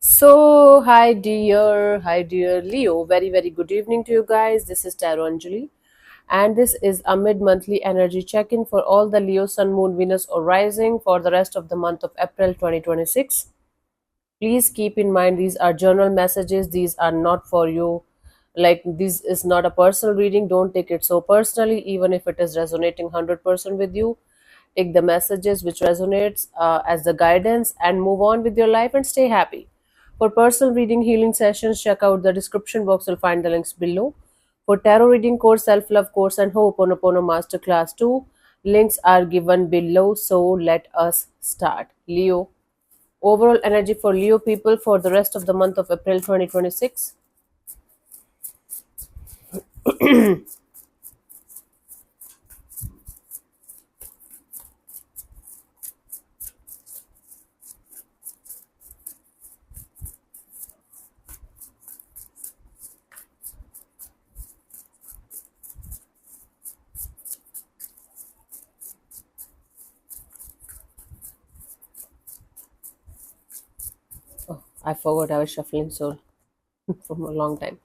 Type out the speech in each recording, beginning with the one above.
Hi dear Leo. Very, very good evening to you guys. This is Taro Anjali, and this is a mid monthly energy check in for all the Leo, Sun, Moon, Venus, or Rising for the rest of the month of April 2026. Please keep in mind these are journal messages, these are not for you. Like, this is not a personal reading. Don't take it so personally, even if it is resonating 100% with you. Take the messages which resonates as the guidance and move on with your life and stay happy. For personal reading healing sessions, check out the description box. You'll find the links below. For tarot reading course, self-love course, and Ho'oponopono Masterclass 2, links are given below. So let us start. Leo. Overall energy for Leo people for the rest of the month of April 2026. Oh, I forgot I was shuffling soul from a long time.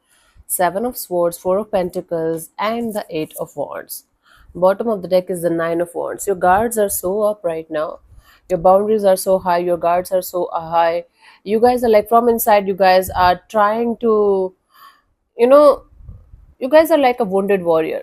Seven of Swords, Four of Pentacles, and the Eight of Wands. Bottom of the deck is the Nine of Wands. Your guards are so up right now. Your boundaries are so high. Your guards are so high. You guys are like from inside, you guys are trying to, you know, you guys are like a wounded warrior,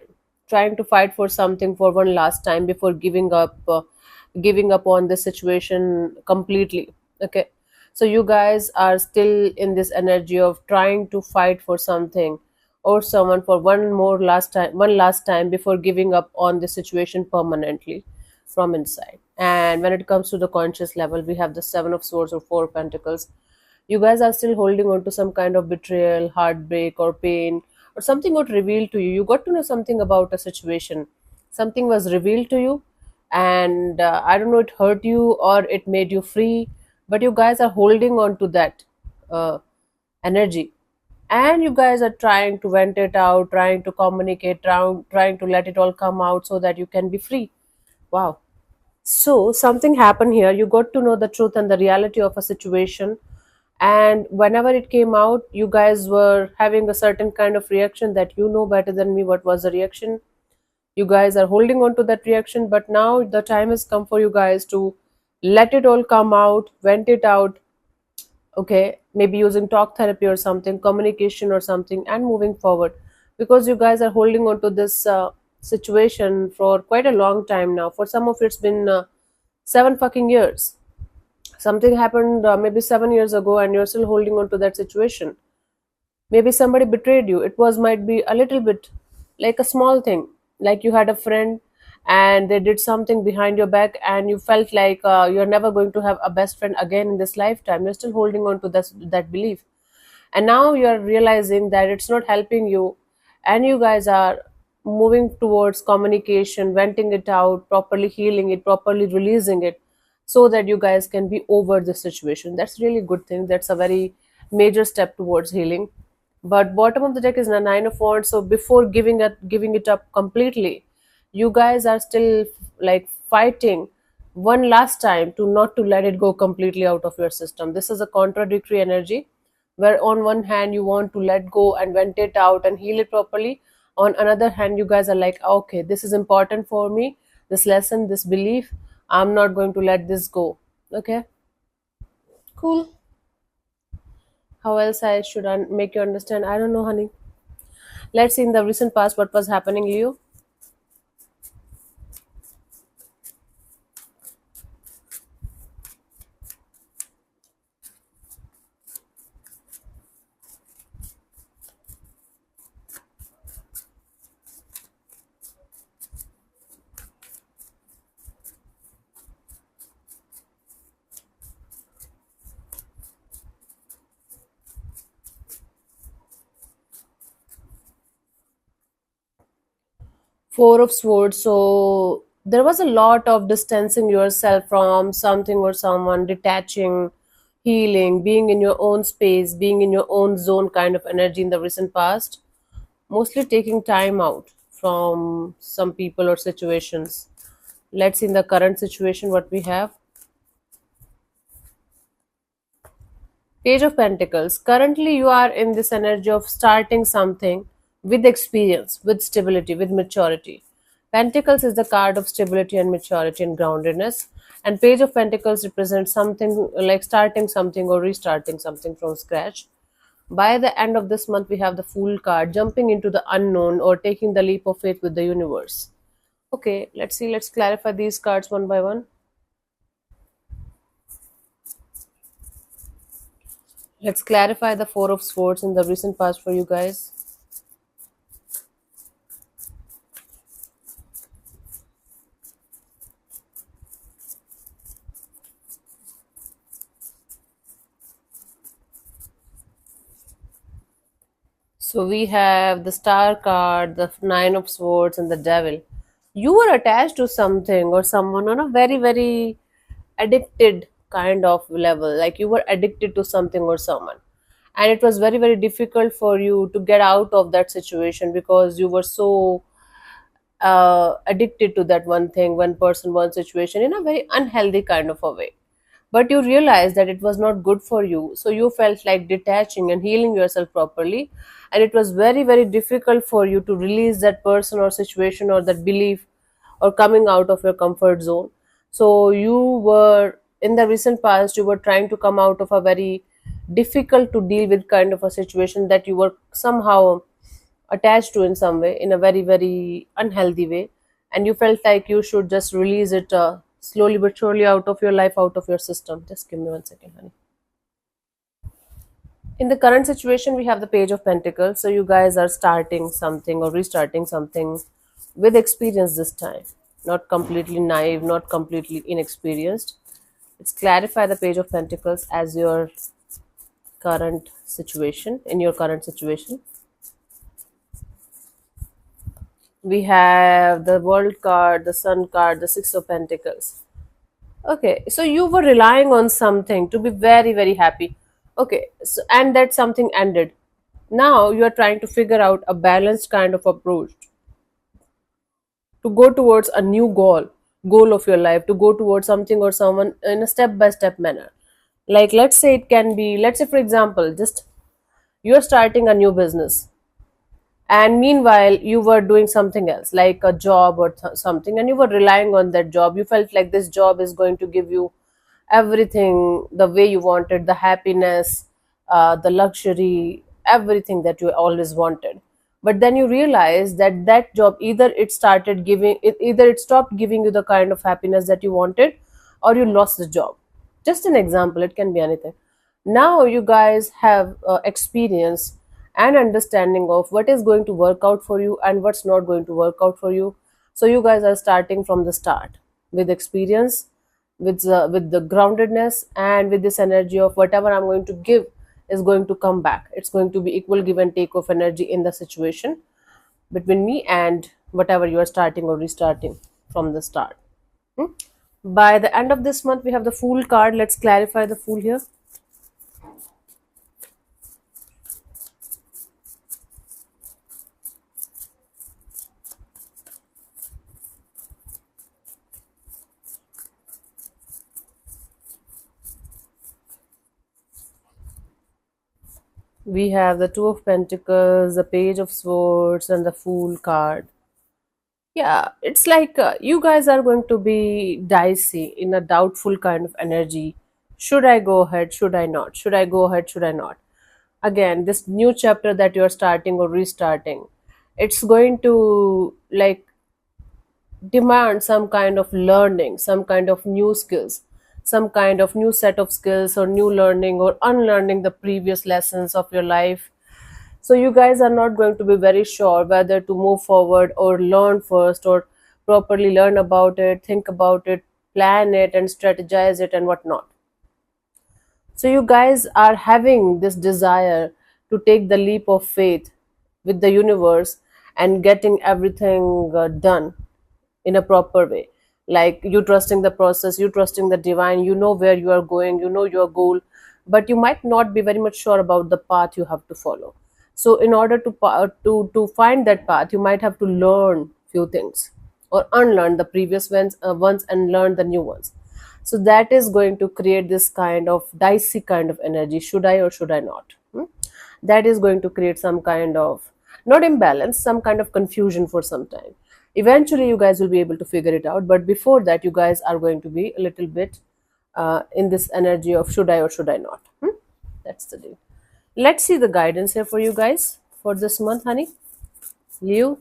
trying to fight for something for one last time before giving up on the situation completely. Okay, so you guys are still in this energy of trying to fight for something or someone for one last time before giving up on the situation permanently from inside. And when it comes to the conscious level, we have the Seven of Swords or Four of Pentacles. You guys are still holding on to some kind of betrayal, heartbreak, or pain, or something got revealed to you. You got to know something about a situation. Something was revealed to you, and I don't know, it hurt you or it made you free, but you guys are holding on to that uh, energy. And you guys are trying to vent it out, trying to communicate, trying to let it all come out so that you can be free. Wow. So something happened here. You got to know the truth and the reality of a situation. And whenever it came out, you guys were having a certain kind of reaction that you know better than me what was the reaction. You guys are holding on to that reaction, but now the time has come for you guys to let it all come out, vent it out. Okay, maybe using talk therapy or something, communication or something, and moving forward, because you guys are holding on to this situation for quite a long time now. For some of it's been 7 fucking years. Something happened maybe 7 years ago and you're still holding on to that situation. Maybe somebody betrayed you. It was might be a little bit like a small thing, like you had a friend and they did something behind your back and you felt like you're never going to have a best friend again in this lifetime. You're still holding on to that belief, and now you're realizing that it's not helping you, and you guys are moving towards communication, venting it out, properly healing it, properly releasing it, so that you guys can be over the situation. That's really good thing. That's a very major step towards healing. But bottom of the deck is the Nine of Wands. So before giving it up completely, you guys are still like fighting one last time to not to let it go completely out of your system. This is a contradictory energy, where on one hand you want to let go and vent it out and heal it properly. On another hand, you guys are like, okay, this is important for me, this lesson, this belief, I'm not going to let this go. Okay, cool. How else I should make you understand? I don't know, honey. Let's see in the recent past what was happening, Leo. Four of Swords. So there was a lot of distancing yourself from something or someone, detaching, healing, being in your own space, being in your own zone kind of energy in the recent past. Mostly taking time out from some people or situations. Let's see in the current situation what we have. Page of Pentacles. Currently, you are in this energy of starting something with experience, with stability, with maturity. Pentacles is the card of stability and maturity and groundedness. And Page of Pentacles represents something like starting something or restarting something from scratch. By the end of this month, we have the Fool card, jumping into the unknown or taking the leap of faith with the universe. Okay, let's see, let's clarify these cards one by one. Let's clarify the Four of Swords in the recent past for you guys. So we have the Star card, the Nine of Swords, and the Devil. You were attached to something or someone on a very, very addicted kind of level. Like you were addicted to something or someone. And it was very, very difficult for you to get out of that situation because you were so addicted to that one thing, one person, one situation in a very unhealthy kind of a way. But you realized that it was not good for you, so you felt like detaching and healing yourself properly. And it was very, very difficult for you to release that person or situation or that belief or coming out of your comfort zone. So you were in the recent past, you were trying to come out of a very difficult to deal with kind of a situation that you were somehow attached to in some way, in a very, very unhealthy way. And you felt like you should just release it slowly but surely out of your life, out of your system. Just give me 1 second, honey. In the current situation, we have the Page of Pentacles. So you guys are starting something or restarting something with experience this time, not completely naive, not completely inexperienced. Let's clarify the Page of Pentacles as your current situation, in your current situation. We have the World card, the Sun card, the Six of Pentacles. Okay, so you were relying on something to be very, very happy. Okay, so, and that something ended. Now you are trying to figure out a balanced kind of approach to go towards a new goal of your life, to go towards something or someone in a step by step manner. Like, let's say it can be, let's say, for example, just you're starting a new business, and meanwhile you were doing something else like a job or something, and you were relying on that job. You felt like this job is going to give you everything the way you wanted, the happiness, the luxury, everything that you always wanted. But then you realize that that job, either it stopped giving you the kind of happiness that you wanted, or you lost the job. Just an example, it can be anything. Now you guys have experience and understanding of what is going to work out for you and what's not going to work out for you. So you guys are starting from the start with experience, with the groundedness, and with this energy of whatever I'm going to give is going to come back. It's going to be equal give and take of energy in the situation between me and whatever you are starting or restarting from the start. Hmm? By the end of this month, we have the Fool card. Let's clarify the Fool here. We have the Two of Pentacles, the Page of Swords, and the Fool card. Yeah, it's like you guys are going to be dicey in a doubtful kind of energy. Should I go ahead? Should I not? Should I go ahead? Should I not? Again, this new chapter that you're starting or restarting, it's going to like demand some kind of learning, some kind of new skills, some kind of new set of skills, or new learning, or unlearning the previous lessons of your life. So you guys are not going to be very sure whether to move forward or learn first, or properly learn about it, think about it, plan it, and strategize it, and whatnot. So you guys are having this desire to take the leap of faith with the universe and getting everything done in a proper way. Like you trusting the process, you trusting the divine, you know where you are going, you know your goal, but you might not be very much sure about the path you have to follow. So in order to find that path, you might have to learn few things or unlearn the previous ones and learn the new ones. So that is going to create this kind of dicey kind of energy. Should I or should I not? That is going to create some kind of, not imbalance, some kind of confusion for some time. Eventually you guys will be able to figure it out, but before that you guys are going to be a little bit in this energy of should I or should I not. That's the deal. Let's see the guidance here for you guys for this month, honey. Leo.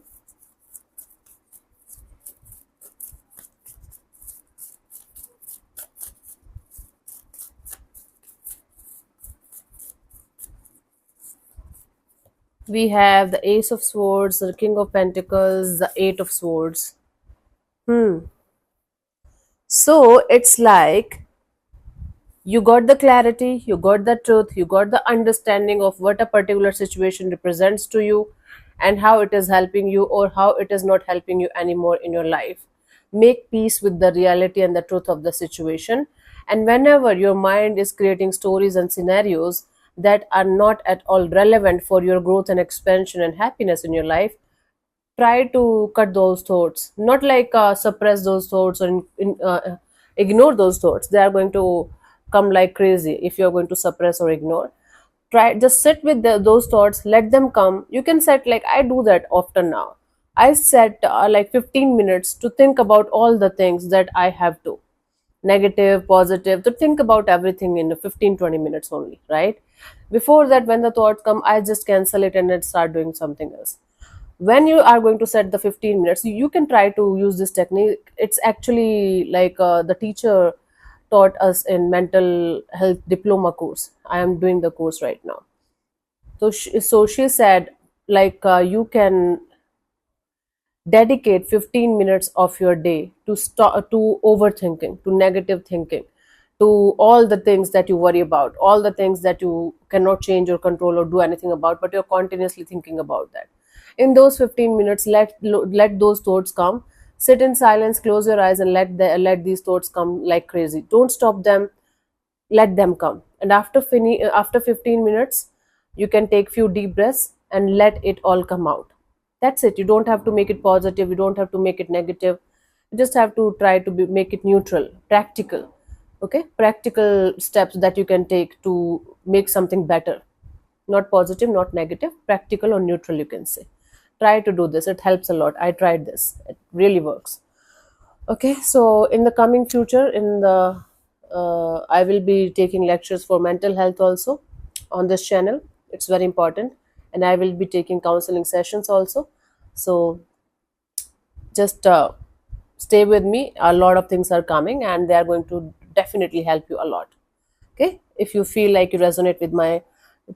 We have the Ace of Swords, the King of Pentacles, the Eight of Swords. So it's like you got the clarity, you got the truth, you got the understanding of what a particular situation represents to you and how it is helping you or how it is not helping you anymore in your life. Make peace with the reality and the truth of the situation. And whenever your mind is creating stories and scenarios that are not at all relevant for your growth and expansion and happiness in your life, try to cut those thoughts, not like suppress those thoughts or ignore those thoughts. They are going to come like crazy if you're going to suppress or ignore. Try, just sit with those thoughts, let them come. You can set, like I do that often now. I set like 15 minutes to think about all the things that I have to, negative, positive, to think about everything in 15-20 minutes only, right? Before that, when the thoughts come, I just cancel it and then start doing something else. When you are going to set the 15 minutes, you can try to use this technique. It's actually like the teacher taught us in mental health diploma course. I am doing the course right now. So she said, like you can dedicate 15 minutes of your day to stop, to overthinking, to negative thinking, to all the things that you worry about, all the things that you cannot change or control or do anything about, but you're continuously thinking about that. In those 15 minutes, let those thoughts come. Sit in silence, close your eyes, and let these thoughts come like crazy. Don't stop them, let them come. And after 15 minutes, you can take few deep breaths and let it all come out. That's it. You don't have to make it positive, you don't have to make it negative. You just have to try to make it neutral, practical. Okay, practical steps that you can take to make something better. Not positive, not negative, practical or neutral, you can say. Try to do this, it helps a lot. I tried this, it really works. Okay, so in the coming future, in the I will be taking lectures for mental health also on this channel. It's very important, and I will be taking counseling sessions also. So just stay with me. A lot of things are coming, and they are going to definitely help you a lot. Okay, if you feel like you resonate with my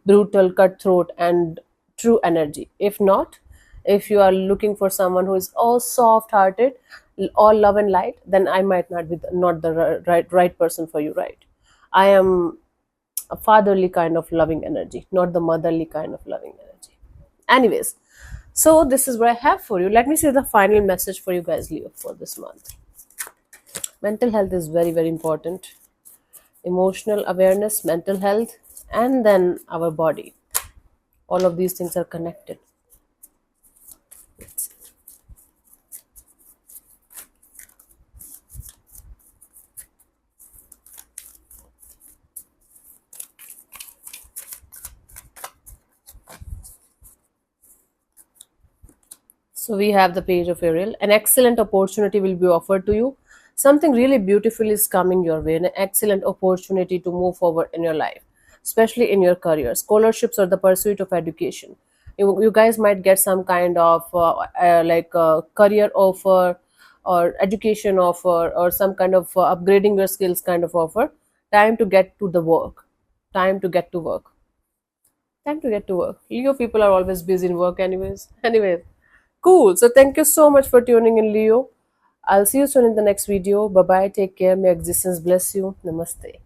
brutal, cutthroat, and true energy. If not, if you are looking for someone who is all soft hearted, all love and light, then I might not be not the right person for you, right? I am a fatherly kind of loving energy, not the motherly kind of loving energy. Anyways, so this is what I have for you. Let me say the final message for you guys, Leo, for this month. Mental health is very, very important. Emotional awareness, mental health, and then our body. All of these things are connected. Let's see. So we have the page of Ariel. An excellent opportunity will be offered to you. Something really beautiful is coming your way. An excellent opportunity to move forward in your life, especially in your career. Scholarships or the pursuit of education. You guys might get some kind of career offer or education offer or some kind of upgrading your skills kind of offer. Time to get to the work. Time to get to work. Time to get to work. Leo people are always busy in work, anyways. Anyways, cool. So thank you so much for tuning in, Leo. I'll see you soon in the next video. Bye bye. Take care. May existence bless you. Namaste.